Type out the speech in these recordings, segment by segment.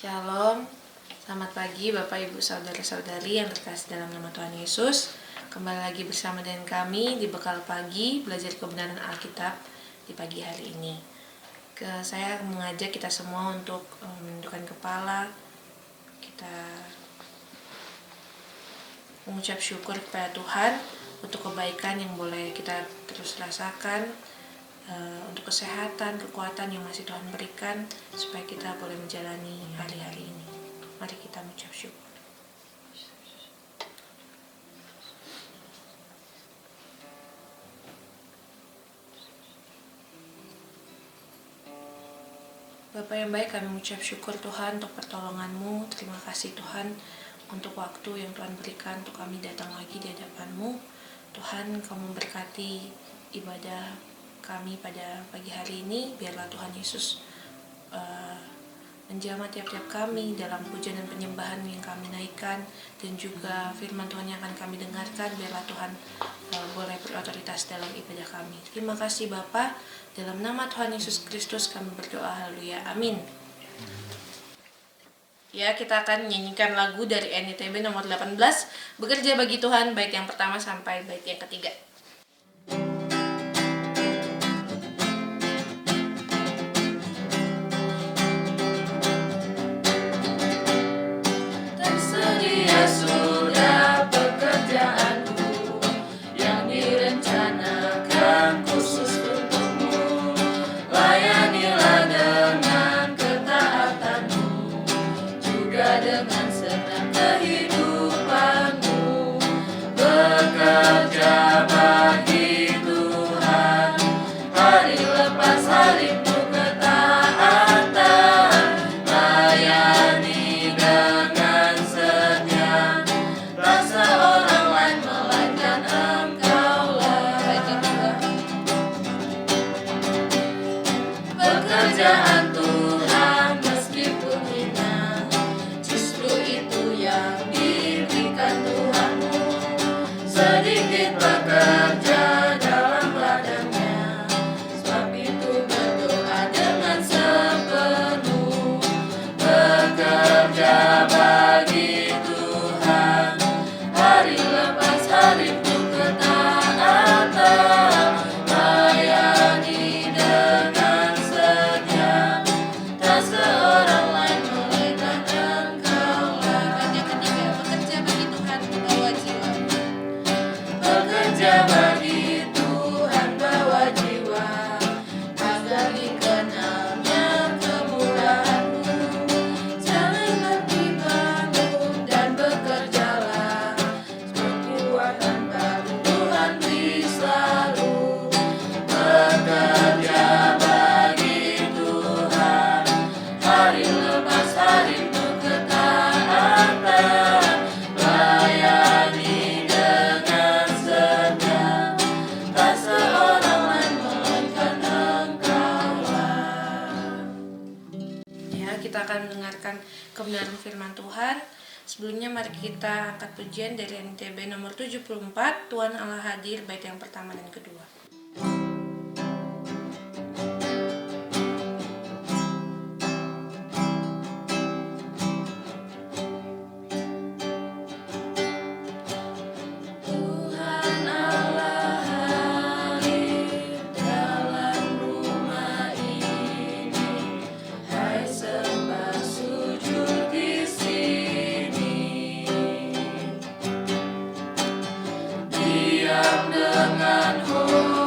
Shalom, selamat pagi Bapak Ibu Saudara-saudari yang terkasih dalam nama Tuhan Yesus. Kembali lagi bersama dengan kami di Bekal Pagi, belajar kebenaran Alkitab di pagi hari ini. Saya mengajak kita semua untuk menundukkan kepala, kita mengucap syukur kepada Tuhan untuk kebaikan yang boleh kita terus rasakan, untuk kesehatan, kekuatan yang masih Tuhan berikan supaya kita boleh menjalani hari-hari ini. Mari kita mengucap syukur. Bapa yang baik, kami mengucap syukur Tuhan untuk pertolongan-Mu. Terima kasih Tuhan untuk waktu yang Tuhan berikan untuk kami datang lagi di hadapan-Mu. Tuhan, Kamu memberkati ibadah kami pada pagi hari ini. Biarlah Tuhan Yesus menjamah tiap-tiap kami dalam pujian dan penyembahan yang kami naikkan, dan juga firman Tuhan yang akan kami dengarkan. Biarlah Tuhan boleh berotoritas dalam ibadah kami. Terima kasih Bapa, dalam nama Tuhan Yesus Kristus kami berdoa, haleluya, amin. Ya, kita akan menyanyikan lagu dari NITB nomor 18, Bekerja Bagi Tuhan, bait yang pertama sampai bait yang ketiga. Sudah pekerjaanmu yang direncanakan khusus untukmu. Layanilah dengan ketaatanmu, juga dengan senang kehidupanmu. Bekerja bagi Tuhan, hari lepas hari penuh ketaatan. Layani dengan setia, tak seorang lain melainkan Engkaulah. Pekerjaan Tuhan meskipun hina, justru itu yang diberikan Tuhanmu. Sedikit bekerja dalam ladangnya, sebab itu berdoa dengan sepenuh. Bekerja bagi Tuhan, hari lepas hari penuh ketaatan. Layani dengan setia, tak seorang lain melainkan Engkaulah. Yang ketiga, bekerja bagi Tuhan, bawa jiwa. Bekerja bagi Tuhan, bawa jiwa, agar dikenalnya kemurahan-Mu. Janganlah dibangun dan bekerjalah, sebab kekuatan baru Tuhan beri selalu. Bekerja bagi Tuhan, hari lepas hari penuh ketaatan. Layani dengan setia, tak seorang lain melainkan Engkaulah. Ya, kita akan mendengarkan kebenaran firman Tuhan. Sebelumnya mari kita angkat pujian dari NITB nomor 74, Tuhan Allah Hadir, bait yang pertama dan kedua. Tuhan Allah hadir dalam rumah ini. Hai, sembah sujud di sini. Diam dengan hormat.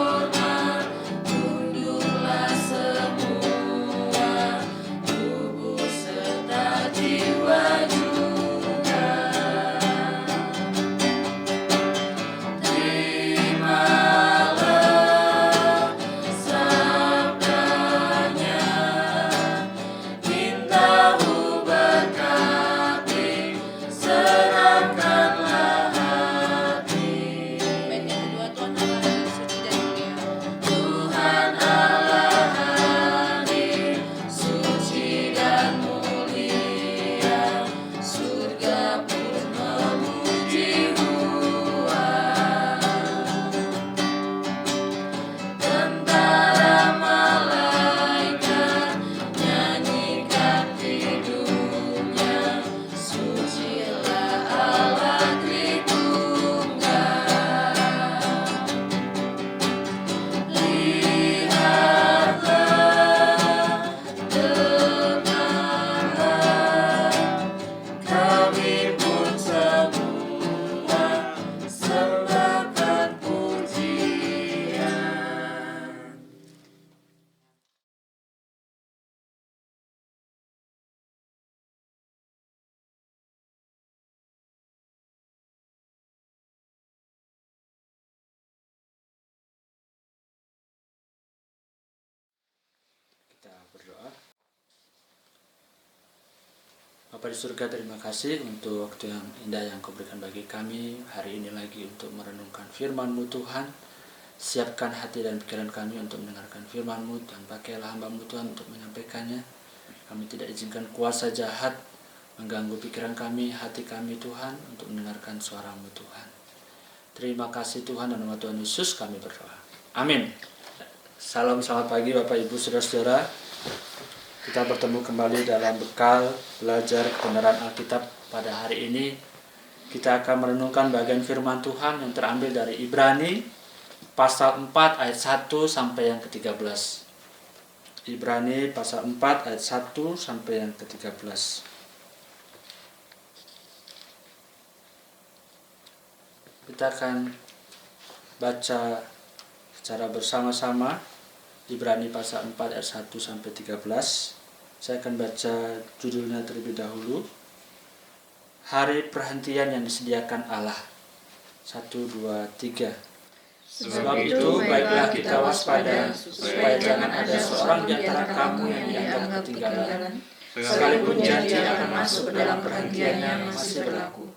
Bapa di surga, terima kasih untuk waktu yang indah yang Kau berikan bagi kami hari ini lagi untuk merenungkan firman-Mu Tuhan. Siapkan hati dan pikiran kami untuk mendengarkan firman-Mu, dan pakailah hamba-Mu Tuhan untuk menyampaikannya. Kami tidak izinkan kuasa jahat mengganggu pikiran kami, hati kami Tuhan, untuk mendengarkan suara-Mu Tuhan. Terima kasih Tuhan, dalam nama Tuhan Yesus kami berdoa. Amin. Salam, selamat pagi Bapak Ibu Saudara-saudara. Kita bertemu kembali dalam bekal belajar kebenaran Alkitab pada hari ini. Kita akan merenungkan bagian firman Tuhan yang terambil dari Ibrani pasal 4 ayat 1 sampai yang ke-13. Ibrani pasal 4 ayat 1 sampai yang ke-13. Kita akan baca secara bersama-sama Ibrani pasal 4 ayat 1 sampai 13. Saya akan baca judulnya terlebih dahulu. Hari perhentian yang disediakan Allah. 1, 2, 3. Sebab itu baiklah kita waspada, supaya jangan ada seorang di antara kamu yang dianggap ketinggalan, sekalipun janji akan masuk ke dalam perhentiannya masih berlaku.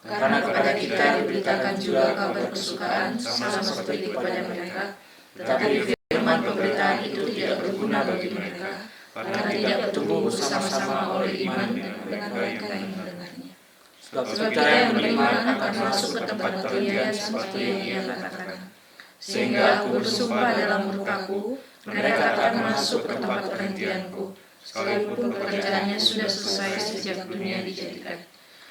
Karena kepada kita diberitakan juga kabar kesukaan sama seperti kepada mereka, tetapi firman pemberitaan itu tidak berguna bagi mereka, karena tidak bertumbuh bersama-sama oleh iman dengan mereka yang mendengarnya. Sebab kita yang beriman akan masuk ke tempat perhentian seperti yang ia katakan. Sehingga aku bersumpah dalam murkaku, mereka akan masuk ke tempat perhentianku, sekalipun pekerjaannya sudah selesai sejak dunia dijadikan.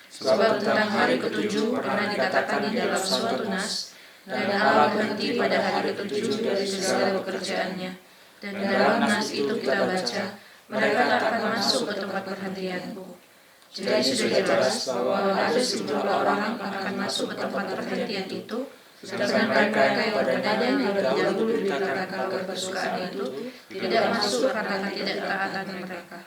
Sebab tentang hari ketujuh pernah dikatakan di dalam suatu nas, dan Allah berhenti pada hari ketujuh dari segala pekerjaannya. Dan dalam nas itu kita baca, mereka akan masuk ke tempat perhentianku. Jadi sudah jelas bahwa ada sejumlah orang akan masuk ke tempat perhentian itu, sedangkan mereka yang padanya lebih dahulu diberitakan kabar kesukaan itu tidak masuk karena ketidaktaatan mereka.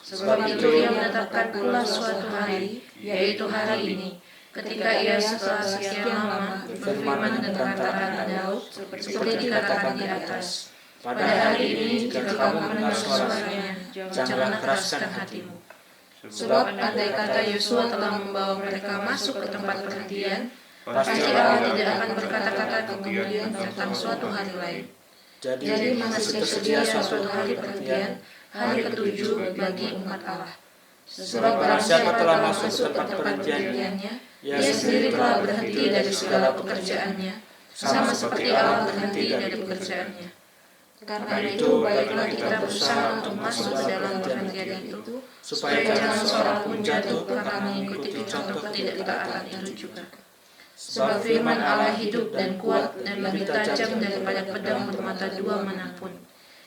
Sebab itu ia menetapkan pula suatu hari, yaitu hari ini, ketika ia setelah sekian lama berfirman dengan perkataan Daud, seperti dikatakan di atas. Pada hari ini, jika kamu mendengar suaranya, janganlah keraskan hatimu. Sebab andai kata Yosua telah membawa mereka masuk ke tempat perhentian, pasti Allah tidak akan berkata-kata kemudian tentang suatu hari lain. Jadi masih tersedia suatu hari perhentian, hari ketujuh bagi umat Allah. Sebab barang siapa telah masuk ke tempat perhentiannya, ia sendiri telah berhenti dari segala pekerjaannya, sama seperti Allah berhenti dari pekerjaannya. Karena itu, baiklah kita berusaha untuk masuk ke dalam perhentian itu, supaya jangan seorang pun jatuh karena mengikuti contoh ketidaktaatan itu juga. Sebab firman Allah hidup dan kuat dan lebih tajam daripada pedang bermata dua manapun.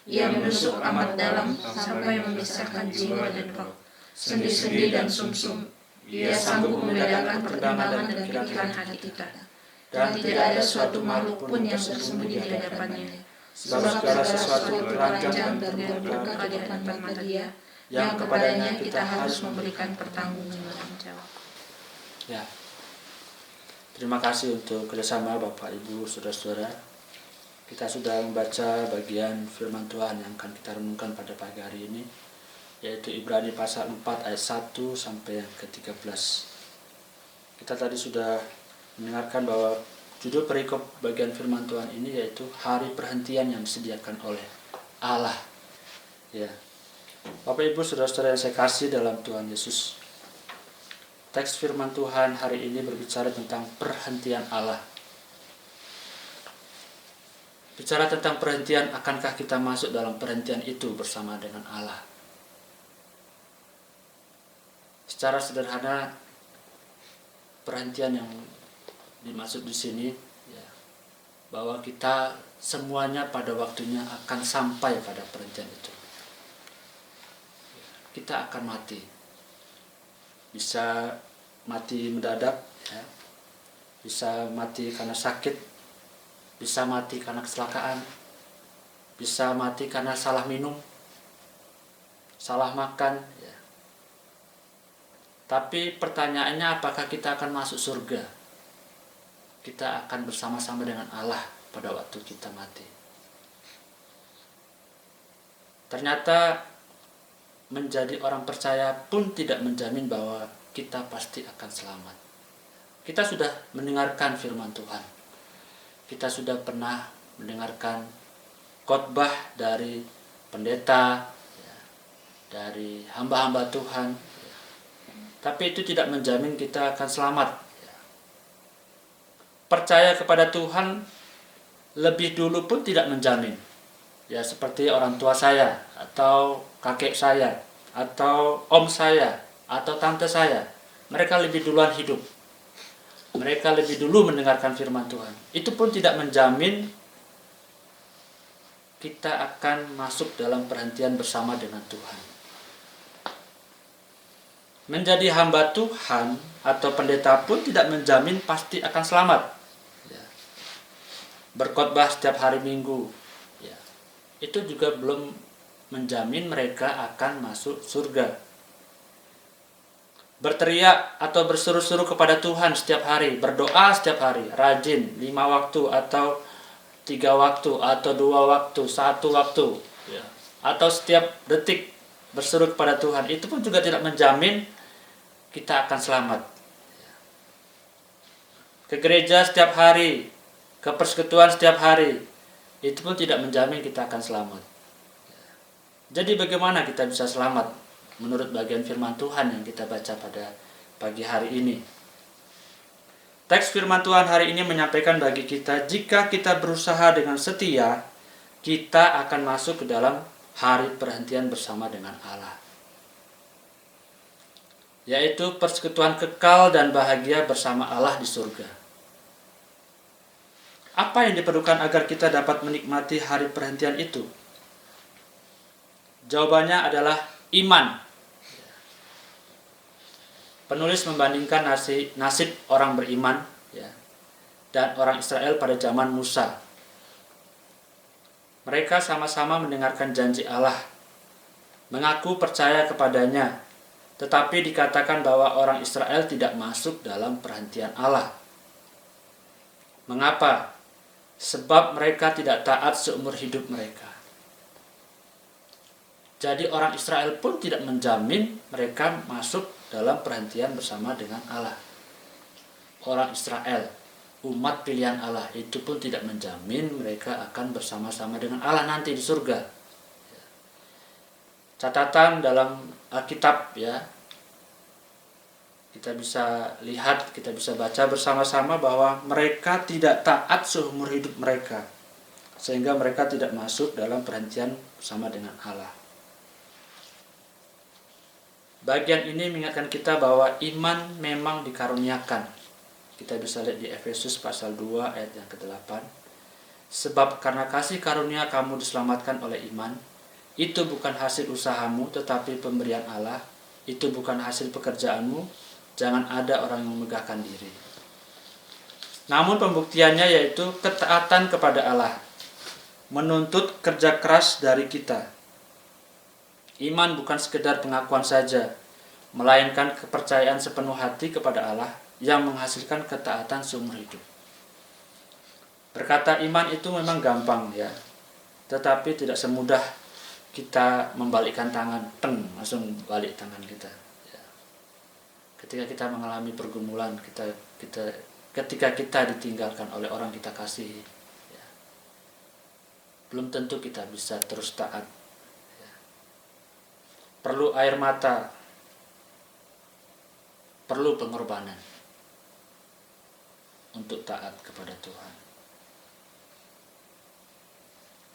Ia menusuk amat dalam sampai memisahkan jiwa dan roh, sendi-sendi dan sumsum. Ia sanggup membedakan pertimbangan dan pikiran hati kita. Dan tidak ada suatu makhluk pun yang bersembunyi di hadapannya. Sebab segala sesuatu telanjang dan terbuka di hadapan mata Dia, yang kepadanya kita harus memberikan pertanggungjawaban. Ya. Terima kasih untuk kerjasama Bapak Ibu Saudara-saudara. Kita sudah membaca bagian firman Tuhan yang akan kita renungkan pada pagi hari ini, yaitu Ibrani pasal 4 ayat 1 sampai yang ke-13. Kita tadi sudah mendengarkan bahwa judul perikop bagian firman Tuhan ini yaitu hari perhentian yang disediakan oleh Allah. Ya. Bapak Ibu Saudara-saudara yang saya kasih dalam Tuhan Yesus, teks firman Tuhan hari ini berbicara tentang perhentian Allah. Bicara tentang perhentian, akankah kita masuk dalam perhentian itu bersama dengan Allah? Secara sederhana, perhentian yang dimaksud di sini, ya, bahwa kita semuanya pada waktunya akan sampai pada perhentian itu. Kita akan mati. Bisa mati mendadak, ya. Bisa mati karena sakit, bisa mati karena kecelakaan, bisa mati karena salah minum, salah makan. Ya. Tapi pertanyaannya, apakah kita akan masuk surga? Kita akan bersama-sama dengan Allah pada waktu kita mati. Ternyata menjadi orang percaya pun tidak menjamin bahwa kita pasti akan selamat. Kita sudah mendengarkan firman Tuhan. Kita sudah pernah mendengarkan khotbah dari pendeta, ya, dari hamba-hamba Tuhan. Tapi itu tidak menjamin kita akan selamat. Percaya kepada Tuhan lebih dulu pun tidak menjamin. Ya, seperti orang tua saya, atau kakek saya, atau om saya, atau tante saya. Mereka lebih duluan hidup. Mereka lebih dulu mendengarkan firman Tuhan. Itu pun tidak menjamin kita akan masuk dalam perhentian bersama dengan Tuhan. Menjadi hamba Tuhan atau pendeta pun tidak menjamin pasti akan selamat. Ya. Berkhotbah setiap hari Minggu, ya, itu juga belum menjamin mereka akan masuk surga. Berteriak atau berseru-seru kepada Tuhan setiap hari, berdoa setiap hari, rajin 5 waktu atau 3 waktu atau 2 waktu, 1 waktu, ya, atau setiap detik berseru kepada Tuhan, itu pun juga tidak menjamin kita akan selamat. Ke gereja setiap hari, ke persekutuan setiap hari, itu pun tidak menjamin kita akan selamat. Jadi bagaimana kita bisa selamat menurut bagian firman Tuhan yang kita baca pada pagi hari ini? Teks firman Tuhan hari ini menyampaikan bagi kita, jika kita berusaha dengan setia, kita akan masuk ke dalam hari perhentian bersama dengan Allah, yaitu persekutuan kekal dan bahagia bersama Allah di surga. Apa yang diperlukan agar kita dapat menikmati hari perhentian itu? Jawabannya adalah iman. Penulis membandingkan nasib orang beriman, ya, dan orang Israel pada zaman Musa. Mereka sama-sama mendengarkan janji Allah, mengaku percaya kepadanya, tetapi dikatakan bahwa orang Israel tidak masuk dalam perhentian Allah. Mengapa? Sebab mereka tidak taat seumur hidup mereka. Jadi orang Israel pun tidak menjamin mereka masuk dalam perhentian bersama dengan Allah. Orang Israel, umat pilihan Allah, itu pun tidak menjamin mereka akan bersama-sama dengan Allah nanti di surga. Catatan dalam Alkitab, ya, kita bisa lihat, kita bisa baca bersama-sama bahwa mereka tidak taat seumur hidup mereka, sehingga mereka tidak masuk dalam perhentian bersama dengan Allah. Bagian ini mengingatkan kita bahwa iman memang dikaruniakan. Kita bisa lihat di Efesus pasal 2 ayat yang ke-8. Sebab karena kasih karunia kamu diselamatkan oleh iman, itu bukan hasil usahamu tetapi pemberian Allah, itu bukan hasil pekerjaanmu, jangan ada orang yang memegahkan diri. Namun pembuktiannya yaitu ketaatan kepada Allah, menuntut kerja keras dari kita. Iman bukan sekedar pengakuan saja, melainkan kepercayaan sepenuh hati kepada Allah yang menghasilkan ketaatan seumur hidup. Berkata iman itu memang gampang, ya, tetapi tidak semudah kita membalikkan tangan, langsung balik tangan kita. Ya. Ketika kita mengalami pergumulan, ketika kita ditinggalkan oleh orang kita kasihi, ya, belum tentu kita bisa terus taat. Perlu air mata, perlu pengorbanan untuk taat kepada Tuhan.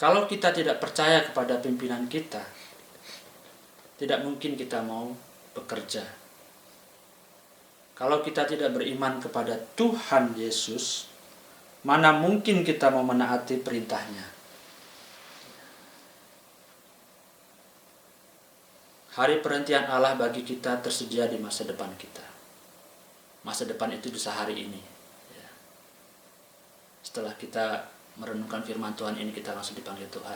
Kalau kita tidak percaya kepada pimpinan kita, tidak mungkin kita mau bekerja. Kalau kita tidak beriman kepada Tuhan Yesus, mana mungkin kita mau menaati perintahnya? Hari perhentian Allah bagi kita tersedia di masa depan kita. Masa depan itu bisa hari ini. Ya. Setelah kita merenungkan firman Tuhan ini, kita langsung dipanggil Tuhan.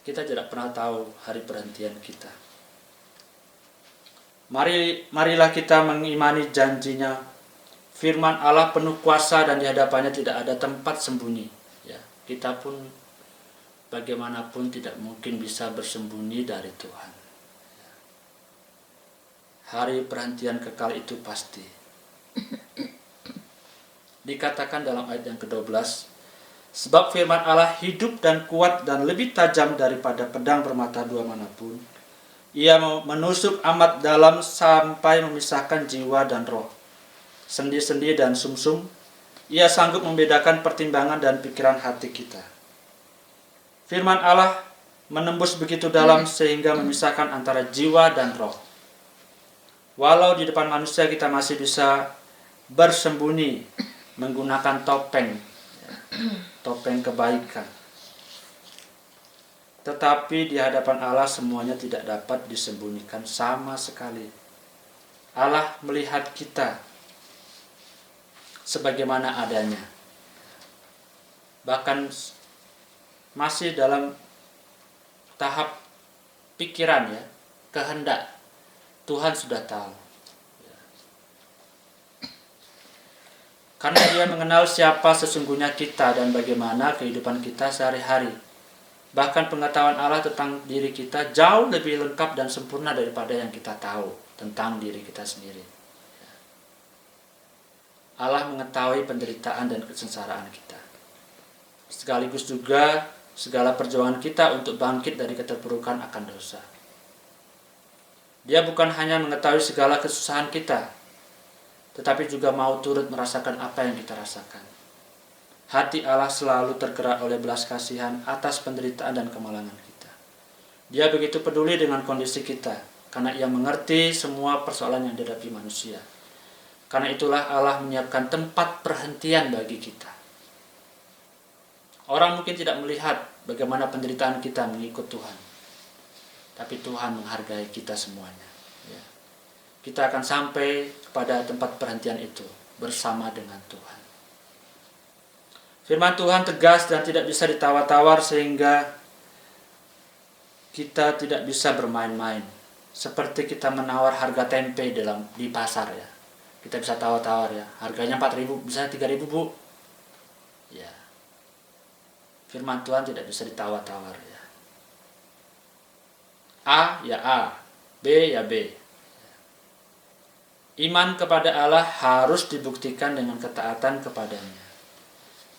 Kita tidak pernah tahu hari perhentian kita. Marilah kita mengimani janjinya. Firman Allah penuh kuasa dan di hadapannya tidak ada tempat sembunyi. Ya, kita pun bagaimanapun tidak mungkin bisa bersembunyi dari Tuhan. Hari perhentian kekal itu pasti. Dikatakan dalam ayat yang ke-12, sebab firman Allah hidup dan kuat dan lebih tajam daripada pedang bermata dua manapun. Ia menusuk amat dalam sampai memisahkan jiwa dan roh, sendi-sendi dan sumsum. Ia sanggup membedakan pertimbangan dan pikiran hati kita. Firman Allah menembus begitu dalam sehingga memisahkan antara jiwa dan roh. Walau di depan manusia kita masih bisa bersembunyi menggunakan topeng kebaikan, tetapi di hadapan Allah semuanya tidak dapat disembunyikan sama sekali. Allah melihat kita sebagaimana adanya. Bahkan masih dalam tahap pikiran ya, kehendak, Tuhan sudah tahu. Karena Dia mengenal siapa sesungguhnya kita dan bagaimana kehidupan kita sehari-hari. Bahkan pengetahuan Allah tentang diri kita jauh lebih lengkap dan sempurna daripada yang kita tahu tentang diri kita sendiri. Allah mengetahui penderitaan dan kesengsaraan kita. Sekaligus juga segala perjuangan kita untuk bangkit dari keterpurukan akan dosa. Dia bukan hanya mengetahui segala kesusahan kita, tetapi juga mau turut merasakan apa yang kita rasakan. Hati Allah selalu tergerak oleh belas kasihan atas penderitaan dan kemalangan kita. Dia begitu peduli dengan kondisi kita, karena Ia mengerti semua persoalan yang dihadapi manusia. Karena itulah Allah menyiapkan tempat perhentian bagi kita. Orang mungkin tidak melihat bagaimana penderitaan kita mengikut Tuhan, tapi Tuhan menghargai kita semuanya. Kita akan sampai kepada tempat perhentian itu bersama dengan Tuhan. Firman Tuhan tegas dan tidak bisa ditawar-tawar sehingga kita tidak bisa bermain-main. Seperti kita menawar harga tempe di pasar ya. Kita bisa tawar-tawar ya. Harganya 4.000, bisa 3.000 bu. Ya. Firman Tuhan tidak bisa ditawar-tawar ya. A ya A, B ya B. Iman kepada Allah harus dibuktikan dengan ketaatan kepadanya.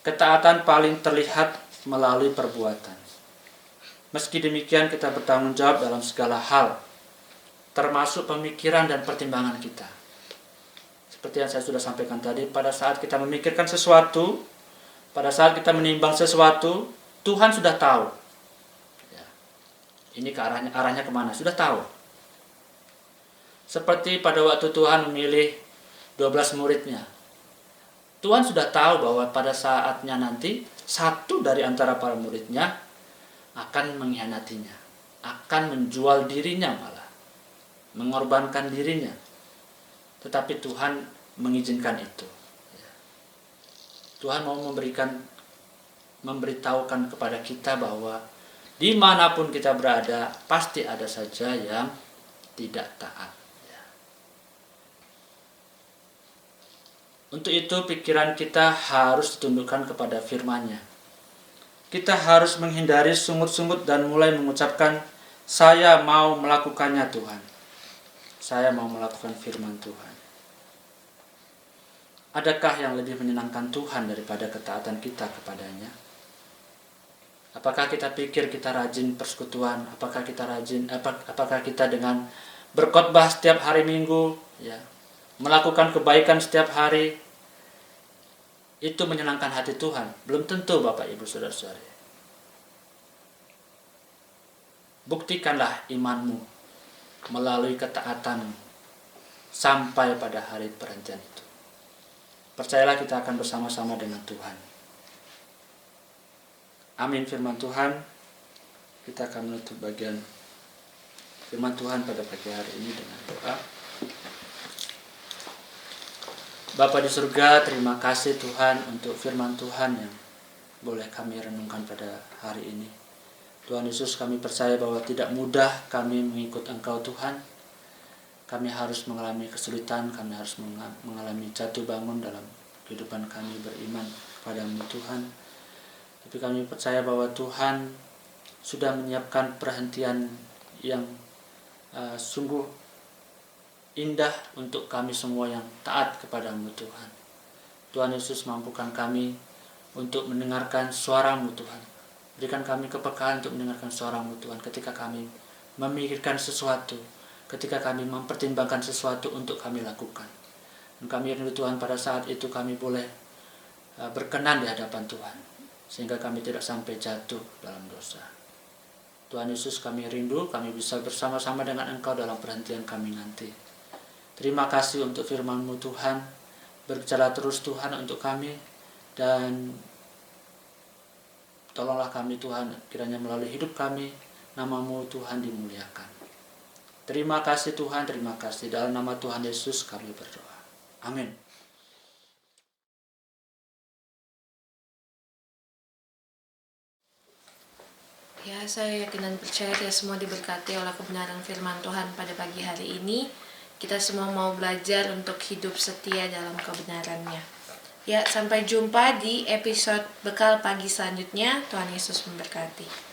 Ketaatan paling terlihat melalui perbuatan. Meski demikian kita bertanggung jawab dalam segala hal, termasuk pemikiran dan pertimbangan kita. Seperti yang saya sudah sampaikan tadi, pada saat kita memikirkan sesuatu, pada saat kita menimbang sesuatu, Tuhan sudah tahu. Ini arahnya kemana? Sudah tahu. Seperti pada waktu Tuhan memilih 12 muridnya. Tuhan sudah tahu bahwa pada saatnya nanti, satu dari antara para muridnya akan mengkhianatinya. Akan menjual dirinya malah. Mengorbankan dirinya. Tetapi Tuhan mengizinkan itu. Tuhan mau memberitahukan kepada kita bahwa dimanapun kita berada, pasti ada saja yang tidak taat. Untuk itu pikiran kita harus ditundukkan kepada firman-Nya. Kita harus menghindari sungut-sungut dan mulai mengucapkan, saya mau melakukannya Tuhan. Saya mau melakukan firman Tuhan. Adakah yang lebih menyenangkan Tuhan daripada ketaatan kita kepadanya? Apakah kita pikir kita rajin persekutuan? Apakah kita dengan berkhotbah setiap hari Minggu, ya, melakukan kebaikan setiap hari, itu menyenangkan hati Tuhan? Belum tentu, Bapak Ibu Saudara-saudari. Buktikanlah imanmu melalui ketaatanmu sampai pada hari perhentian itu. Percayalah kita akan bersama-sama dengan Tuhan. Amin firman Tuhan. Kita akan menutup bagian firman Tuhan pada pagi hari ini dengan doa. Bapa di surga, terima kasih Tuhan untuk firman Tuhan yang boleh kami renungkan pada hari ini. Tuhan Yesus, kami percaya bahwa tidak mudah kami mengikut Engkau Tuhan. Kami harus mengalami kesulitan, kami harus mengalami jatuh bangun dalam kehidupan kami beriman kepadamu Tuhan. Tapi kami percaya bahwa Tuhan sudah menyiapkan perhentian yang sungguh indah untuk kami semua yang taat kepadamu Tuhan. Tuhan Yesus, mampukan kami untuk mendengarkan suara-Mu Tuhan. Berikan kami kepekaan untuk mendengarkan suara-Mu Tuhan ketika kami memikirkan sesuatu, ketika kami mempertimbangkan sesuatu untuk kami lakukan. Dan kami rindu Tuhan pada saat itu kami boleh berkenan di hadapan Tuhan, sehingga kami tidak sampai jatuh dalam dosa. Tuhan Yesus, kami rindu kami bisa bersama-sama dengan Engkau dalam perhentian kami nanti. Terima kasih untuk firman-Mu Tuhan. Berbicara terus Tuhan untuk kami, dan tolonglah kami Tuhan, kiranya melalui hidup kami nama-Mu Tuhan dimuliakan. Terima kasih Tuhan, terima kasih. Dalam nama Tuhan Yesus kami berdoa. Amin. Ya, saya yakin dan percaya kita semua diberkati oleh kebenaran firman Tuhan pada pagi hari ini. Kita semua mau belajar untuk hidup setia dalam kebenarannya. Ya, sampai jumpa di episode Bekal Pagi selanjutnya. Tuhan Yesus memberkati.